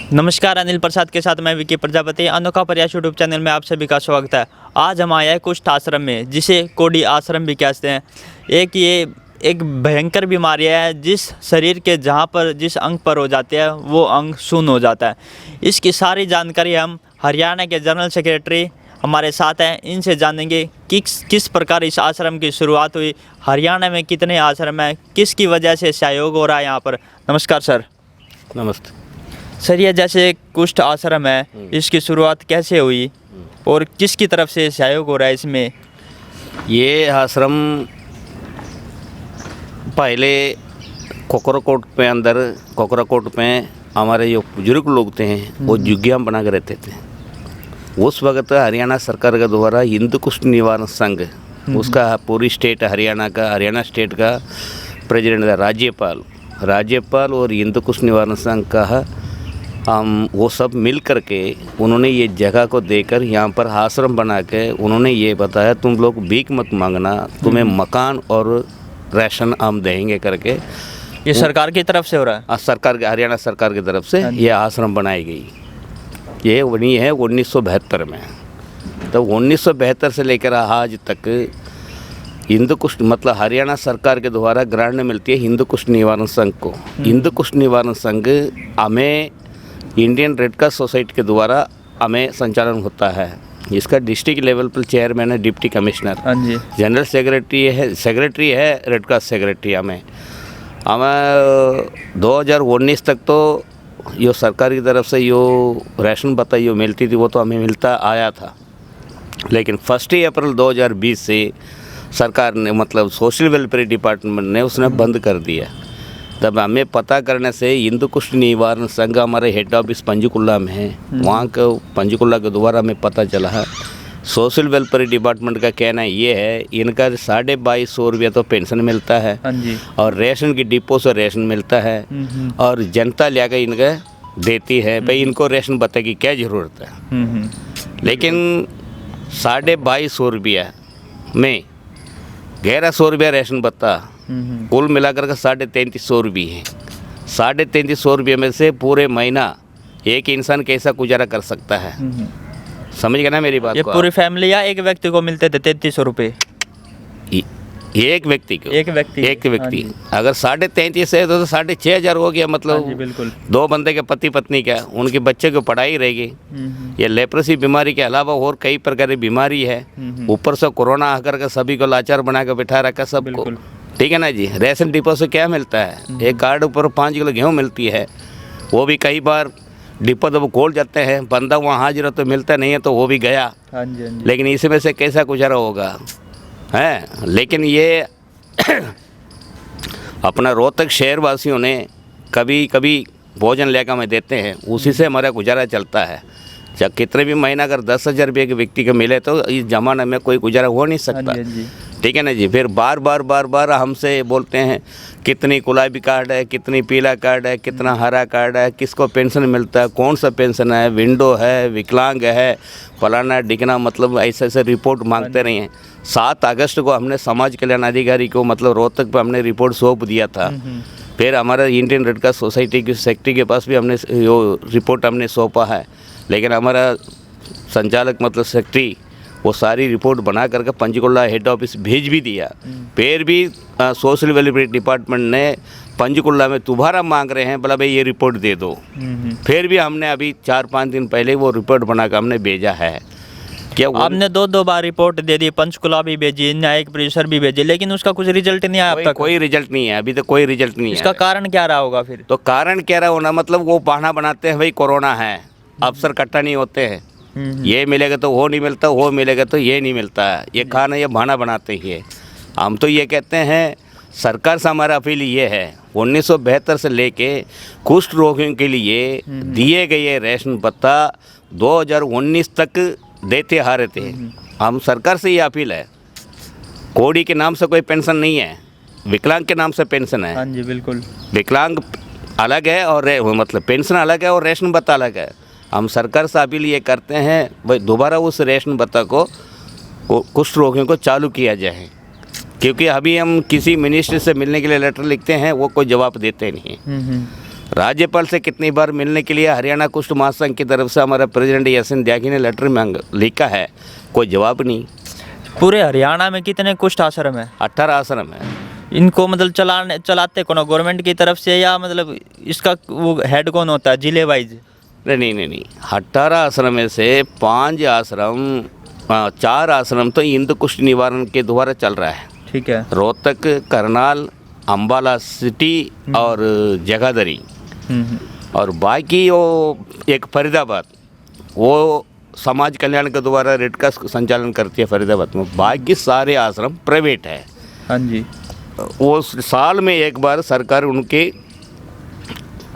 नमस्कार, अनिल प्रसाद के साथ मैं विकी प्रजापति। अनोखा प्रयास यूट्यूब चैनल में आप सभी का स्वागत है। आज हम आए हैं कुष्ठ आश्रम में, जिसे कोढ़ी आश्रम भी कहते हैं। एक भयंकर बीमारी है जिस शरीर के जहाँ पर जिस अंग पर हो जाती है वो अंग शून्य हो जाता है। इसकी सारी जानकारी हम हरियाणा के जनरल सेक्रेटरी हमारे साथ हैं, इनसे जानेंगे कि किस प्रकार इस आश्रम की शुरुआत हुई, हरियाणा में कितने आश्रम हैं, किसकी वजह से सहयोग हो रहा है यहाँ पर। नमस्कार सर। नमस्ते सर, ये जैसे कुष्ठ आश्रम है, इसकी शुरुआत कैसे हुई और किसकी तरफ से सहयोग हो रहा है इसमें? ये आश्रम पहले कोकराकोट में हमारे जो बुजुर्ग लोग थे वो झुग्गियाँ बना के रहते थे। उस वक्त हरियाणा सरकार के द्वारा हिंदू कुष्ठ निवारण संघ, उसका पूरी स्टेट हरियाणा स्टेट का प्रेसिडेंट था राज्यपाल और हिंदू कुष्ठ निवारण संघ का वो सब मिल कर के उन्होंने ये जगह को देकर यहाँ पर आश्रम बना के उन्होंने ये बताया, तुम लोग भीख मत मांगना, तुम्हें मकान और राशन हम देंगे करके। ये सरकार की तरफ से हो रहा है? हरियाणा सरकार की तरफ से ये आश्रम बनाई गई। ये बनी है 1972 में। तो 1972 से लेकर आज तक हिंदू कुष्ठ मतलब हरियाणा सरकार के द्वारा ग्रांट मिलती है हिंदू कुष्ठ निवारण संघ को। हिंदू कुष्ठ निवारण संघ हमें इंडियन रेड क्रॉस सोसाइटी के द्वारा हमें संचालन होता है। इसका डिस्ट्रिक्ट लेवल पर चेयरमैन है डिप्टी कमिश्नर, जनरल सेक्रेटरी है रेड क्रॉस सेक्रेटरी। हमें 2019 तक तो यो सरकार की तरफ से यो राशन भत्ता यो मिलती थी, वो तो हमें मिलता आया था। लेकिन 1 अप्रैल 2020 से सरकार ने मतलब सोशल वेलफेयर डिपार्टमेंट ने उसने बंद कर दिया। तब हमें पता करने से हिंदू कुष्ठ निवारण संघ हमारे हेड ऑफिस पंचकुला में है, वहाँ के पंचकुला के द्वारा हमें पता चला है। सोशल वेलफेयर डिपार्टमेंट का कहना ये है, इनका 2250 रुपया तो पेंशन मिलता है और रेशन की डिपो से रेशन मिलता है और जनता लेकर इनका देती है। भाई इनको रेशन भत्ते की क्या ज़रूरत है। लेकिन 2250 रुपया में 1100 रुपया रेशन भत्ता, कुल मिलाकर का 3350 रुपये है। 3350 रुपये में से पूरे महीना एक इंसान कैसा गुजारा कर सकता है? समझ गए ना मेरी बात? ये पूरी फैमिली या एक व्यक्ति को मिलते थे 3300 रुपये? एक व्यक्ति को, एक व्यक्ति अगर 3350 है तो 6500 हो गया। मतलब बिल्कुल 2 बंदे के पति पत्नी का, उनके बच्चे को पढ़ाई रहेगी। ये लेप्रोसी बीमारी के अलावा और कई प्रकार की बीमारी है। ऊपर से कोरोना आकर के सभी को लाचार बना के बिठा रखा सबको, ठीक है ना जी। रेशन डिपो से क्या मिलता है? एक कार्ड ऊपर 5 किलो गेहूँ मिलती है, वो भी कई बार डिपो तो वो खोल जाते हैं, बंदा वहाँ हाजिर तो मिलता नहीं है तो वो भी गया। लेकिन इसमें से कैसा गुजारा होगा है। लेकिन ये अपना रोहतक शहर वासियों ने कभी कभी भोजन लेकर हमें देते हैं, उसी से हमारा गुजारा चलता है। जब कितने भी महीना अगर 10,000 रुपये के व्यक्ति को मिले तो इस ज़माने में कोई गुजारा हो नहीं सकता, ठीक है ना जी। फिर बार बार हमसे बोलते हैं कितनी गुलाबी कार्ड है, कितनी पीला कार्ड है, कितना हरा कार्ड है, किसको पेंशन मिलता है, कौन सा पेंशन है, विंडो है, विकलांग है, फलाना डिगना, मतलब ऐसे रिपोर्ट मांगते रहे हैं। 7 अगस्त को हमने समाज कल्याण अधिकारी को मतलब रोहतक पर हमने रिपोर्ट सौंप दिया था। फिर हमारा इंडियन रेड क्रॉस सोसाइटी की सेक्रेटरी के पास भी हमने वो रिपोर्ट हमने सौंपा है। लेकिन हमारा संचालक मतलब सेक्रेटरी वो सारी रिपोर्ट बना करके पंचकुला हेड ऑफिस भेज भी दिया। फिर भी सोशल वेलफेयर डिपार्टमेंट ने पंचकुला में दोबारा मांग रहे हैं, बोला भाई ये रिपोर्ट दे दो। फिर भी हमने अभी 4-5 दिन पहले वो रिपोर्ट बना कर हमने भेजा है। क्या आपने 2 बार रिपोर्ट दे दी, पंचकुला भी भेजी, न्यायिक परिसर भी भेजी, लेकिन उसका कुछ रिजल्ट नहीं आया अब तक? कोई रिजल्ट नहीं है, अभी तक कोई रिजल्ट नहीं है। इसका कारण क्या रहा होगा फिर? तो कारण क्या रहा होना, मतलब वो बहाना बनाते हैं भाई कोरोना है, अफसर इकट्ठा नहीं होते हैं, ये मिलेगा तो वो नहीं मिलता, वो मिलेगा तो ये नहीं मिलता है। ये खाना ये बहाना बनाते ही है। हम तो ये कहते हैं सरकार से हमारा अपील ये है, 1972 से लेके कुष्ठ रोगियों के लिए दिए गए रेशन भत्ता 2019 तक देते आ रहे थे। हम सरकार से ये अपील है, कोढ़ी के नाम से कोई पेंशन नहीं है, विकलांग के नाम से पेंशन है। हाँ जी बिल्कुल, विकलांग अलग है और मतलब पेंशन अलग है और रेशन भत्ता अलग है। हम सरकार से अपील ये करते हैं भाई दोबारा उस रेशन भत्ता को कुष्ठ रोगियों को चालू किया जाए, क्योंकि अभी हम किसी मिनिस्ट्री से मिलने के लिए लेटर लिखते हैं वो कोई जवाब देते नहीं है। राज्यपाल से कितनी बार मिलने के लिए हरियाणा कुष्ठ महासंघ की तरफ से हमारा प्रेसिडेंट यासीन त्यागी ने लेटर मांग लिखा है, कोई जवाब नहीं। पूरे हरियाणा में कितने कुष्ठ आश्रम है? 18 आश्रम है। इनको मतलब चलाते कौन, गवर्नमेंट की तरफ से या मतलब इसका वो हेड कौन होता है जिले वाइज? नहीं, 18 आश्रम में से 5 आश्रम 4 आश्रम तो हिंदू कुष्ठ निवारण के द्वारा चल रहा है। ठीक है। रोहतक, करनाल, अम्बाला सिटी और जगाधरी, और बाकी वो एक फरीदाबाद, वो समाज कल्याण के द्वारा रेड क्रॉस संचालन करती है फरीदाबाद में। बाकी सारे आश्रम प्राइवेट है। हाँ जी। वो साल में एक बार सरकार उनके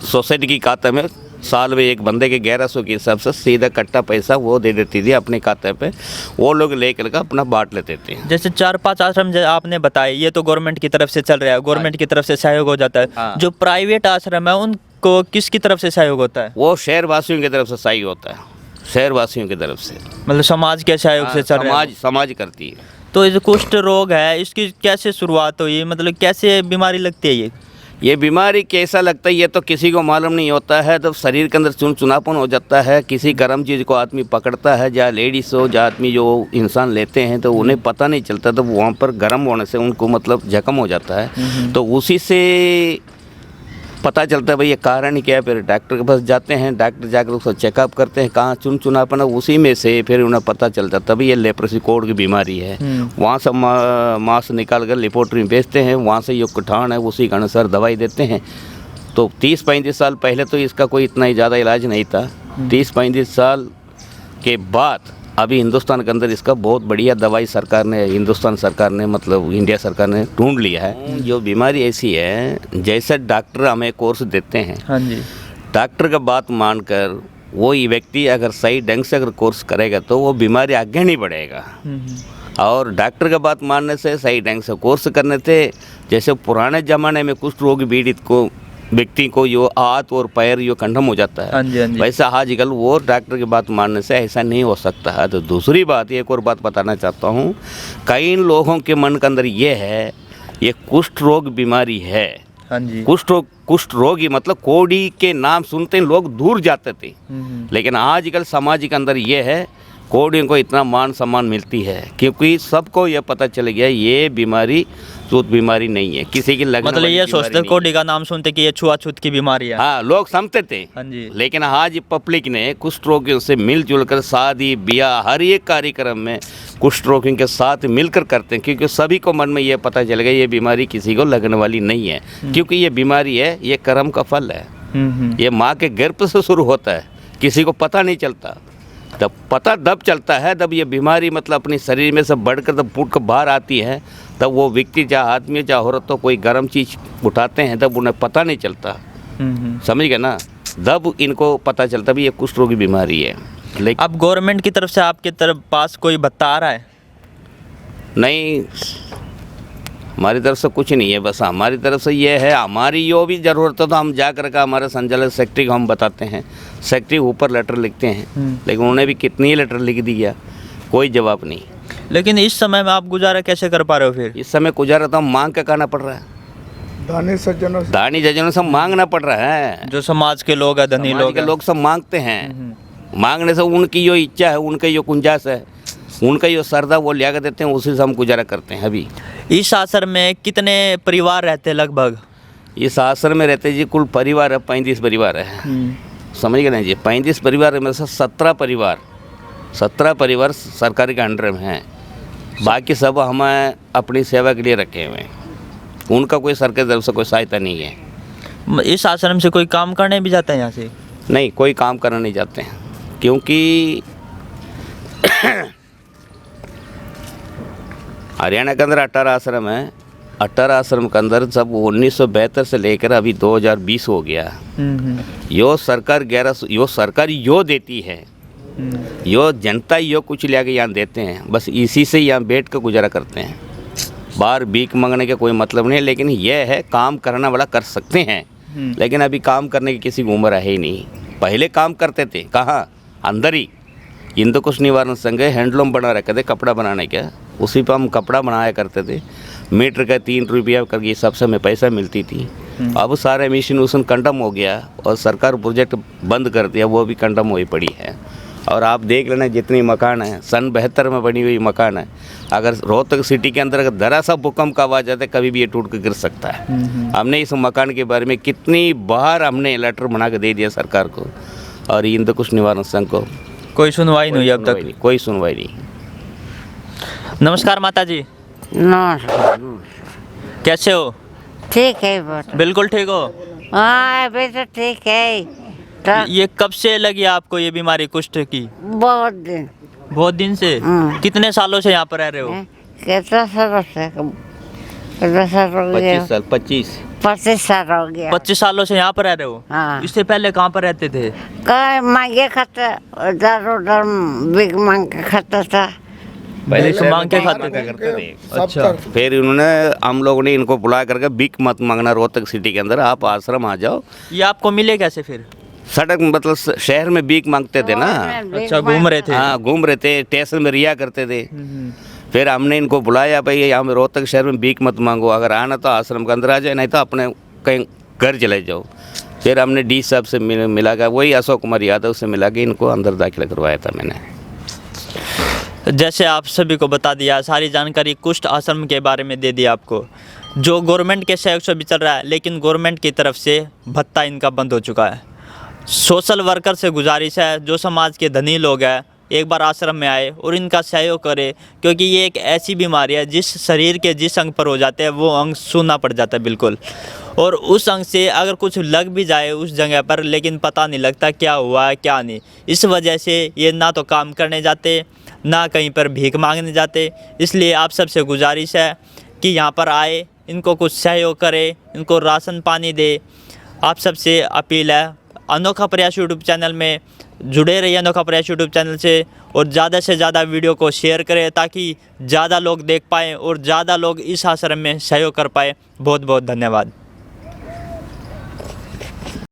सोसाइटी की खाता में साल में एक बंदे के 1100 के हिसाब से सीधा कट्टा पैसा वो दे देती थी अपने खाते पे, वो लोग लेकर के अपना बांट लेते थे। जैसे 4-5 आश्रम जो आपने बताए ये तो गवर्नमेंट की तरफ से चल रहा है, गवर्नमेंट की तरफ से सहयोग हो जाता है। हाँ। जो प्राइवेट आश्रम है उनको किसकी तरफ से सहयोग होता है? वो शहरवासियों की तरफ से सहयोग होता है, शहरवासियों की तरफ से, मतलब समाज के सहयोग से चल रहा है। समाज करती है। तो ये जो कुष्ठ रोग है इसकी कैसे शुरुआत हुई, मतलब कैसे बीमारी लगती है ये बीमारी कैसा लगता है ये तो किसी को मालूम नहीं होता है। तो शरीर के अंदर चुनापन हो जाता है, किसी गर्म चीज़ को आदमी पकड़ता है, या लेडीज़ हो या आदमी जो इंसान लेते हैं तो उन्हें पता नहीं चलता, तो वहाँ पर गर्म होने से उनको मतलब जख्म हो जाता है। तो उसी से पता चलता है भाई ये कारण क्या है। फिर डॉक्टर के पास जाते हैं, डॉक्टर जाकर उसको चेकअप करते हैं कहाँ चुनापन है, उसी में से फिर उन्हें पता चलता तभी ये लेप्रोसी कोड की बीमारी है। वहाँ से मांस निकाल कर लेबोरेटरी में भेजते हैं, वहाँ से ये कुठान है उसी के अनुसार दवाई देते हैं। तो 30-35 साल पहले तो इसका कोई इतना ही ज़्यादा इलाज नहीं था। 30-35 साल के बाद अभी हिंदुस्तान के अंदर इसका बहुत बढ़िया दवाई सरकार ने, हिंदुस्तान सरकार ने मतलब इंडिया सरकार ने ढूंढ लिया है। जो बीमारी ऐसी है जैसे डॉक्टर हमें कोर्स देते हैं, हाँ जी, डॉक्टर का बात मानकर वो ये व्यक्ति अगर सही ढंग से अगर कोर्स करेगा तो वो बीमारी आगे नहीं बढ़ेगा। और डॉक्टर का बात मानने से, सही ढंग से कोर्स करने से, जैसे पुराने ज़माने में कुष्ठ रोग पीड़ित को व्यक्ति को यो हाथ और पैर यो कंडम हो जाता है, हाँ जी, हाँ जी। वैसा आजकल वो डॉक्टर की बात मानने से ऐसा नहीं हो सकता है। तो दूसरी बात, एक और बात बताना चाहता हूँ, कई लोगों के मन के अंदर ये है ये कुष्ठ रोग बीमारी है। हाँ जी। कुष्ठ रोगी मतलब कोढ़ी के नाम सुनते ही लोग दूर जाते थे, लेकिन आजकल समाज के अंदर ये है कोढ़ियों को इतना मान सम्मान मिलती है क्योंकि सबको ये पता चल गया ये बीमारी छूत बीमारी नहीं है, किसी की लगने मतलब वाली ये बीमारी सोचते नहीं कोढ़ी का नाम सुनते कि ये छुआछूत की बीमारी है। हाँ, लोग समझते थे। हाँ जी। लेकिन आज पब्लिक ने कुष्ठ रोगियों से मिलजुल कर शादी ब्याह हर एक कार्यक्रम में कुष्ठ रोगियों के साथ मिलकर करते हैं, क्योंकि सभी को मन में ये पता चल गया ये बीमारी किसी को लगने वाली नहीं है, क्योंकि ये बीमारी है ये कर्म का फल है। ये माँ के गर्भ से शुरू होता है, किसी को पता नहीं चलता। तब पता तब चलता है जब ये बीमारी मतलब अपने शरीर में से बढ़कर तब फूट कर बाहर आती है, तब वो व्यक्ति चाहे आदमी चाहे औरत तो कोई गर्म चीज़ उठाते हैं तब उन्हें पता नहीं चलता। समझ गए ना, तब इनको पता चलता भी ये कुष्ठ रोग की बीमारी है। लेकिन अब गवर्नमेंट की तरफ से आपके तरफ पास कोई भत्ता आ रहा है? नहीं, हमारी तरफ से कुछ नहीं है। बस हमारी तरफ से ये है, हमारी जो भी ज़रूरत है तो हम जा कर के हमारे संचालक सेक्रेटरी को हम बताते हैं, सेक्रेटरी ऊपर लेटर लिखते हैं, लेकिन उन्हें भी कितनी लेटर लिख दिया, कोई जवाब नहीं। लेकिन इस समय में आप गुजारा कैसे कर पा रहे हो फिर? इस समय गुजारा तो हम मांग के करना पड़ रहा है, दानी सज्जनों से मांगना पड़ रहा है। जो समाज के लोग हैं, धनी समाज लोग के हैं। लोग सब मांगते हैं, मांगने से उनकी जो इच्छा है, उनकी जो गुंजाइश है, उनका जो श्रद्धा वो लिया कर देते हैं, उसी से हम गुजारा करते हैं। अभी इस आश्रम में कितने परिवार रहते हैं लगभग? इस आश्रम में रहते जी कुल परिवार है 35 परिवार है। समझ गए ना जी, 35 परिवार में से 17 परिवार सरकारी के अंडर में हैं, बाकी सब हमें अपनी सेवा के लिए रखे हुए हैं, उनका कोई सरकारी तरफ से कोई सहायता नहीं है। इस आश्रम से कोई काम करने भी जाता है यहाँ से? नहीं, कोई काम करना नहीं चाहते हैं, क्योंकि हरियाणा के अंदर 18 आश्रम है। 18 आश्रम के अंदर सब 1972 से लेकर अभी 2020 हो गया। यो सरकार 1100 यो सरकार यो देती है, यो जनता यो कुछ लेके यहाँ देते हैं, बस इसी से यहाँ बैठ कर गुजारा करते हैं। बाहर भीख मांगने का कोई मतलब नहीं, लेकिन यह है काम करना वाला कर सकते हैं, लेकिन अभी काम करने की किसी की उम्र है ही नहीं। पहले काम करते थे कहाँ, अंदर ही हिंदू कुष्ठ निवारण संघ हैंडलूम बना रखे थे कपड़ा बनाने का, उसी पर हम कपड़ा बनाया करते थे। मीटर का 3 रुपया करके सबसे हमें पैसा मिलती थी। अब सारे मिशन उसन कंडम हो गया और सरकार प्रोजेक्ट बंद कर दिया, वो भी कंडम हुई पड़ी है। और आप देख लेना जितनी मकान है, सन 72 में बनी हुई मकान है, अगर रोहतक सिटी के अंदर अगर जरा सा भूकंप का आवाज़ आता है कभी भी ये टूट कर गिर सकता है। हमने इस मकान के बारे में कितनी बार हमने लेटर बना के दे दिया सरकार को और इंद्र कुछ निवारण संघ को, कोई सुनवाई नहीं हुई अब तक। कोई सुनवाई नहीं। नमस्कार माता जी, नमस्कार। कैसे हो? ठीक है बहुत। बिल्कुल ठीक हो? हाँ अभी तो ठीक है। तो ये कब से लगी आपको ये बीमारी कुष्ठ की? बहुत दिन। बहुत दिन से? कितने सालों से यहाँ पर रह रहे हो? कितना साल से? कितना साल हो गया? 25 साल। 25 साल हो गया। 25 सालों से यहाँ पर रह रहे हो? हाँ। इससे पहले कहाँ पर रहते थे? कहीं मांगे खाता, उधर बिग मांग के खाता था। पहले भीख मांग के खाते थे। करते थे। अच्छा, फिर उन्होंने हम लोगों ने इनको बुला करके भीख मत मांगना रोहतक सिटी के अंदर, आप आश्रम आ जाओ। ये आपको मिले कैसे फिर? सड़क मतलब शहर में भीख मांगते थे ना। अच्छा, घूम रहे थे? हाँ घूम रहे थे, स्टेशन में रिया करते थे। फिर हमने इनको बुलाया, भाई यहाँ में रोहतक शहर में भीख मत मांगो, अगर आना तो आश्रम के अंदर आ जाए, नहीं तो अपने कहीं घर चले जाओ। फिर हमने डी साहब से मिला कर, वही अशोक कुमार यादव से मिला के इनको अंदर दाखिला करवाया था मैंने। जैसे आप सभी को बता दिया, सारी जानकारी कुष्ठ आश्रम के बारे में दे दी आपको, जो गवर्नमेंट के सहयोग से भी चल रहा है, लेकिन गवर्नमेंट की तरफ से भत्ता इनका बंद हो चुका है। सोशल वर्कर से गुजारिश है, जो समाज के धनी लोग हैं एक बार आश्रम में आए और इनका सहयोग करें, क्योंकि ये एक ऐसी बीमारी है जिस शरीर के जिस अंग पर हो जाते हैं वो अंग सूना पड़ जाता है बिल्कुल, और उस अंग से अगर कुछ लग भी जाए उस जगह पर, लेकिन पता नहीं लगता क्या हुआ है क्या नहीं। इस वजह से ये ना तो काम करने जाते, ना कहीं पर भीख मांगने जाते। इसलिए आप सबसे गुजारिश है कि यहाँ पर आए, इनको कुछ सहयोग करें, इनको राशन पानी दे। आप सबसे अपील है, अनोखा प्रयास यूट्यूब चैनल में जुड़े रहिए, अनोखा प्रयास यूट्यूब चैनल से, और ज़्यादा से ज़्यादा वीडियो को शेयर करें ताकि ज़्यादा लोग देख पाएँ और ज़्यादा लोग इस आश्रम में सहयोग कर पाएँ। बहुत बहुत धन्यवाद।